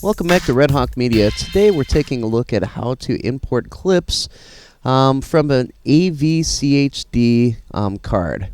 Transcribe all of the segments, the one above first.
Welcome back to Red Hawk Media. Today we're taking a look at how to import clips from an AVCHD card.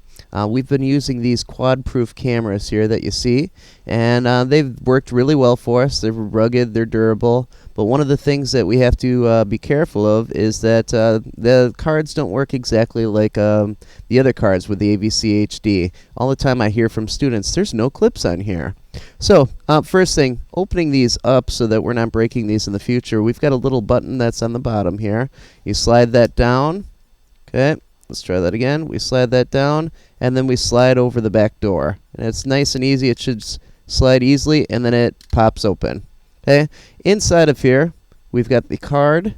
We've been using these quad-proof cameras here that you see, and they've worked really well for us. They're rugged, they're durable, but one of the things that we have to be careful of is that the cards don't work exactly like the other cards with the AVCHD. All the time I hear from students, there's no clips on here. So, first thing, opening these up so that we're not breaking these in the future, we've got a little button that's on the bottom here. You slide that down. Okay, let's try that again. We slide that down, and then we slide over the back door. And it's nice and easy. It should slide easily, and then it pops open. Okay, inside of here, we've got the card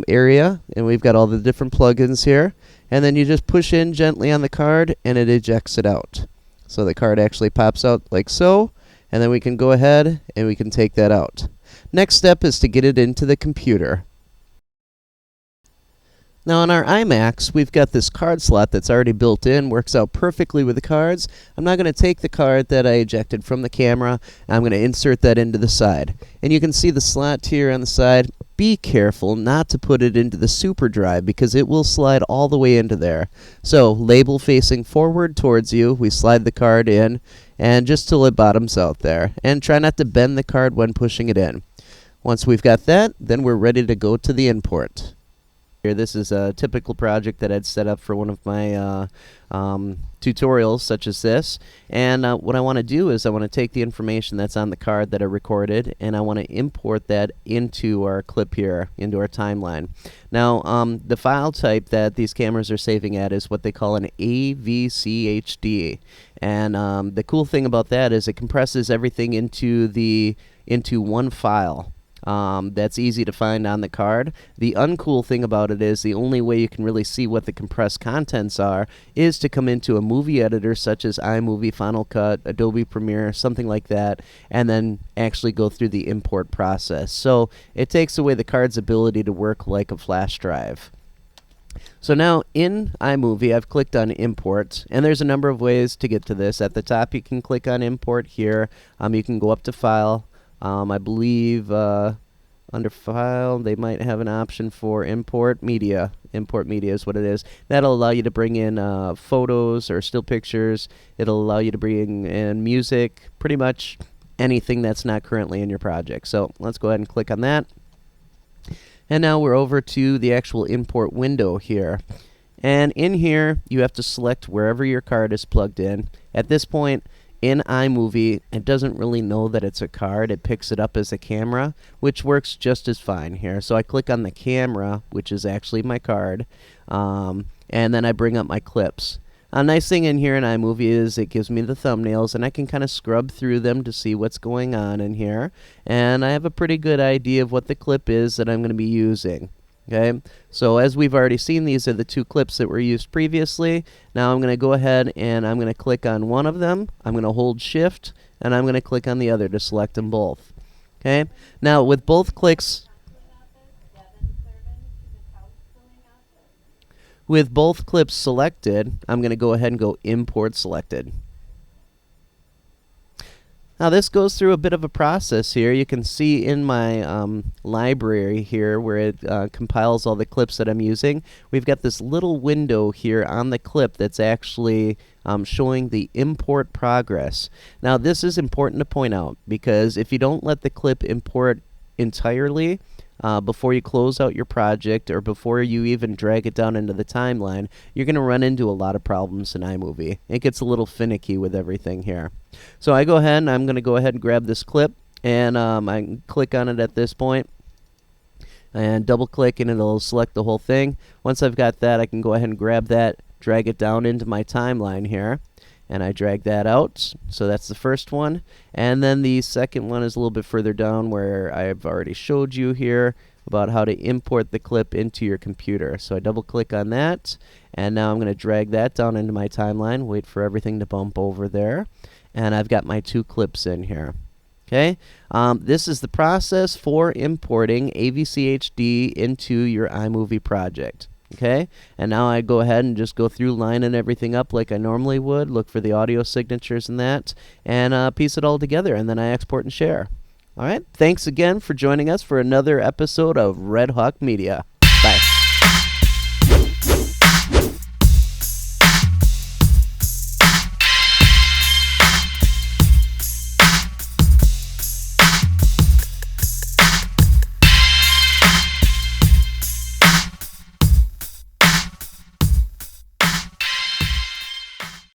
area, and we've got all the different plugins here. And then you just push in gently on the card, and it ejects it out. So the card actually pops out like so, and then we can go ahead and we can take that out. Next step is to get it into the computer. Now on our iMacs, we've got this card slot that's already built in, works out perfectly with the cards. I'm now going to take the card that I ejected from the camera, and I'm going to insert that into the side. And you can see the slot here on the side. Be careful not to put it into the super drive because it will slide all the way into there. So label facing forward towards you, we slide the card in, and just till it bottoms out there. And try not to bend the card when pushing it in. Once we've got that, then we're ready to go to the import. Here, this is a typical project that I'd set up for one of my tutorials such as this, and what I want to do is I want to take the information that's on the card that I recorded, and I want to import that into our clip here, into our timeline. Now the file type that these cameras are saving at is what they call an AVCHD, and the cool thing about that is it compresses everything into one file. That's easy to find on the card. The uncool thing about it is the only way you can really see what the compressed contents are is to come into a movie editor such as iMovie, Final Cut, Adobe Premiere, something like that, and then actually go through the import process. So it takes away the card's ability to work like a flash drive. So now in iMovie, I've clicked on Import, and there's a number of ways to get to this. At the top, you can click on Import here. You can go up to File. I believe under File, they might have an option for Import Media. Import Media is what it is. That'll allow you to bring in photos or still pictures. It'll allow you to bring in music, pretty much anything that's not currently in your project. So let's go ahead and click on that. And now we're over to the actual import window here. And in here, you have to select wherever your card is plugged in. At this point, in iMovie, it doesn't really know that it's a card. It picks it up as a camera, which works just as fine here. So I click on the camera, which is actually my card, and then I bring up my clips. A nice thing in here in iMovie is it gives me the thumbnails, and I can kind of scrub through them to see what's going on in here. And I have a pretty good idea of what the clip is that I'm going to be using. Okay, so as we've already seen, these are the two clips that were used previously. Now I'm going to go ahead and I'm going to click on one of them. I'm going to hold Shift, and I'm going to click on the other to select them both. Okay, now with both clicks, with both clips selected, I'm going to go ahead and go Import Selected. Now this goes through a bit of a process here. You can see in my library here where it compiles all the clips that I'm using. We've got this little window here on the clip that's actually showing the import progress. Now this is important to point out because if you don't let the clip import entirely before you close out your project or before you even drag it down into the timeline, you're going to run into a lot of problems in iMovie. It gets a little finicky with everything here. So I go ahead and I'm going to go ahead and grab this clip, and I can click on it at this point and double click, and it'll select the whole thing. Once I've got that, I can go ahead and grab that, drag it down into my timeline here, and I drag that out. So that's the first one, and then the second one is a little bit further down where I've already showed you here about how to import the clip into your computer. So I double click on that, and now I'm going to drag that down into my timeline, wait for everything to bump over there, and I've got my two clips in here. Okay, this is the process for importing AVCHD into your iMovie project. Okay, and now I go ahead and just go through lining everything up like I normally would, look for the audio signatures and that, and piece it all together, and then I export and share. All right. Thanks again for joining us for another episode of Red Hawk Media.